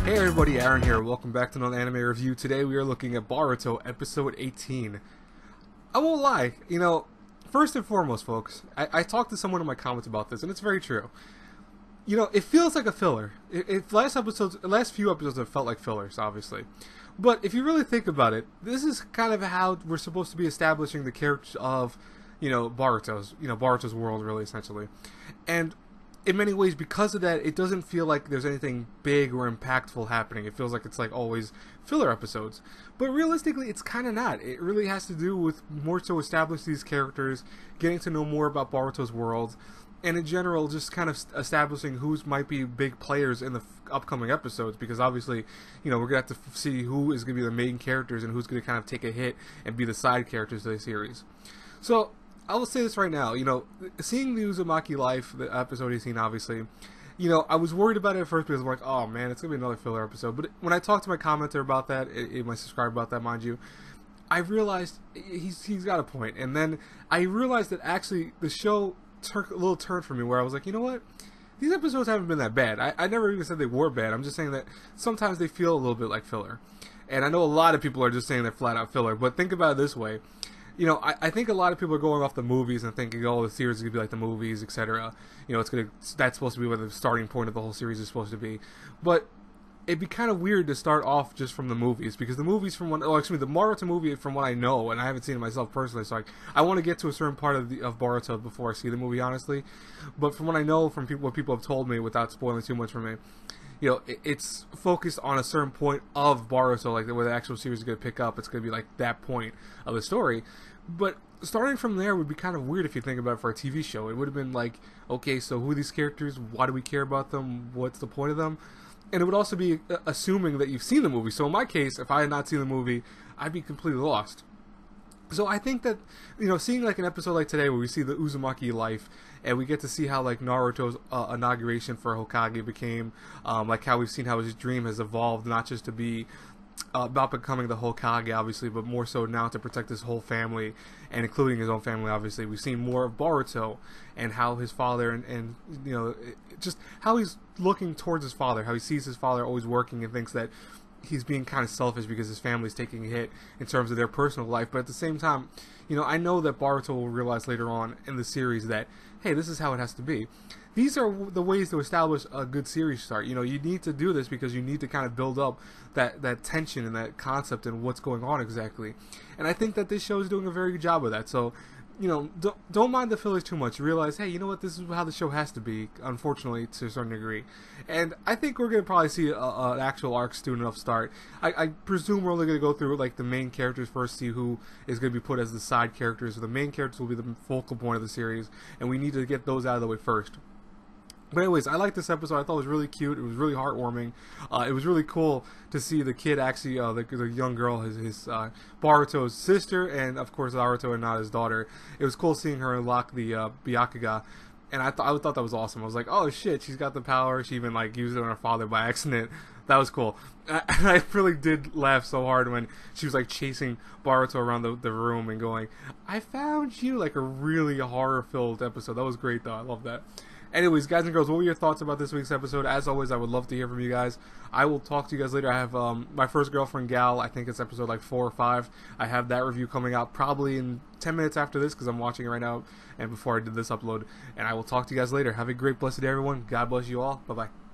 Hey everybody, Aaron here. Welcome back to another anime review. Today we are looking at Boruto, episode 18. I won't lie, first and foremost, folks, I talked to someone in my comments about this, and it's very true. It feels like a filler. Last few episodes have felt like fillers, obviously. But if you really think about it, this is kind of how we're supposed to be establishing the characters of, Boruto's world, really, essentially. And in many ways, because of that, it doesn't feel like there's anything big or impactful happening. It feels like it's like always filler episodes. But realistically, it's kind of not. It really has to do with more so establish these characters, getting to know more about Boruto's world, and in general, just kind of establishing who's might be big players in the upcoming episodes. Because obviously, we're going to have to see who is going to be the main characters and who's going to kind of take a hit and be the side characters of the series. So I will say this right now, seeing the Uzamaki life, the episode 18, obviously, I was worried about it at first because I'm like, oh man, it's going to be another filler episode. But when I talked to my commenter about that, my subscriber about that, mind you, I realized he's got a point. And then I realized that actually the show took a little turn for me where I was like, you know what? These episodes haven't been that bad. I never even said they were bad. I'm just saying that sometimes they feel a little bit like filler. And I know a lot of people are just saying they're flat out filler. But think about it this way. I think a lot of people are going off the movies and thinking, oh, the series is going to be like the movies, etc. That's supposed to be where the starting point of the whole series is supposed to be. But it'd be kind of weird to start off just from the movies, because the movies the Boruto movie, from what I know, and I haven't seen it myself personally, so I want to get to a certain part of Boruto before I see the movie, honestly. But from what I know, from what people have told me, without spoiling too much for me, it's focused on a certain point of Boruto, like where the actual series is going to pick up. It's going to be like that point of the story. But starting from there would be kind of weird if you think about it for a TV show. It would have been like, okay, so who are these characters? Why do we care about them? What's the point of them? And it would also be assuming that you've seen the movie. So in my case, if I had not seen the movie, I'd be completely lost. So I think that, seeing like an episode like today where we see the Uzumaki life and we get to see how like Naruto's inauguration for Hokage became, like how we've seen how his dream has evolved, not just to be about becoming the Hokage, obviously, but more so now to protect his whole family, and including his own family, obviously. We've seen more of Boruto and how his father and just how he's looking towards his father, how he sees his father always working and thinks that he's being kind of selfish because his family's taking a hit in terms of their personal life. But at the same time, I know that Boruto will realize later on in the series that, hey, this is how it has to be. These are the ways to establish a good series start. You need to do this because you need to kind of build up that tension and that concept and what's going on exactly. And I think that this show is doing a very good job of that. So, don't mind the fillers too much. Realize, hey, you know what? This is how the show has to be, unfortunately, to a certain degree. And I think we're going to probably see an actual arc soon enough start. I presume we're only going to go through like the main characters first, see who is going to be put as the side characters. So the main characters will be the focal point of the series, and we need to get those out of the way first. But anyways, I liked this episode. I thought it was really cute. It was really heartwarming. It was really cool to see the kid actually, the young girl, his Boruto's sister, and of course Naruto and not his daughter. It was cool seeing her unlock the Byakuga, and I thought that was awesome. I was like, oh shit, she's got the power. She even like used it on her father by accident. That was cool. And I really did laugh so hard when she was like chasing Boruto around the room and going, I found you, like a really horror-filled episode. That was great though. I love that. Anyways, guys and girls, what were your thoughts about this week's episode? As always, I would love to hear from you guys. I will talk to you guys later. I have my first girlfriend, Gal. I think it's episode like 4 or 5. I have that review coming out probably in 10 minutes after this because I'm watching it right now and before I did this upload. And I will talk to you guys later. Have a great, blessed day, everyone. God bless you all. Bye-bye.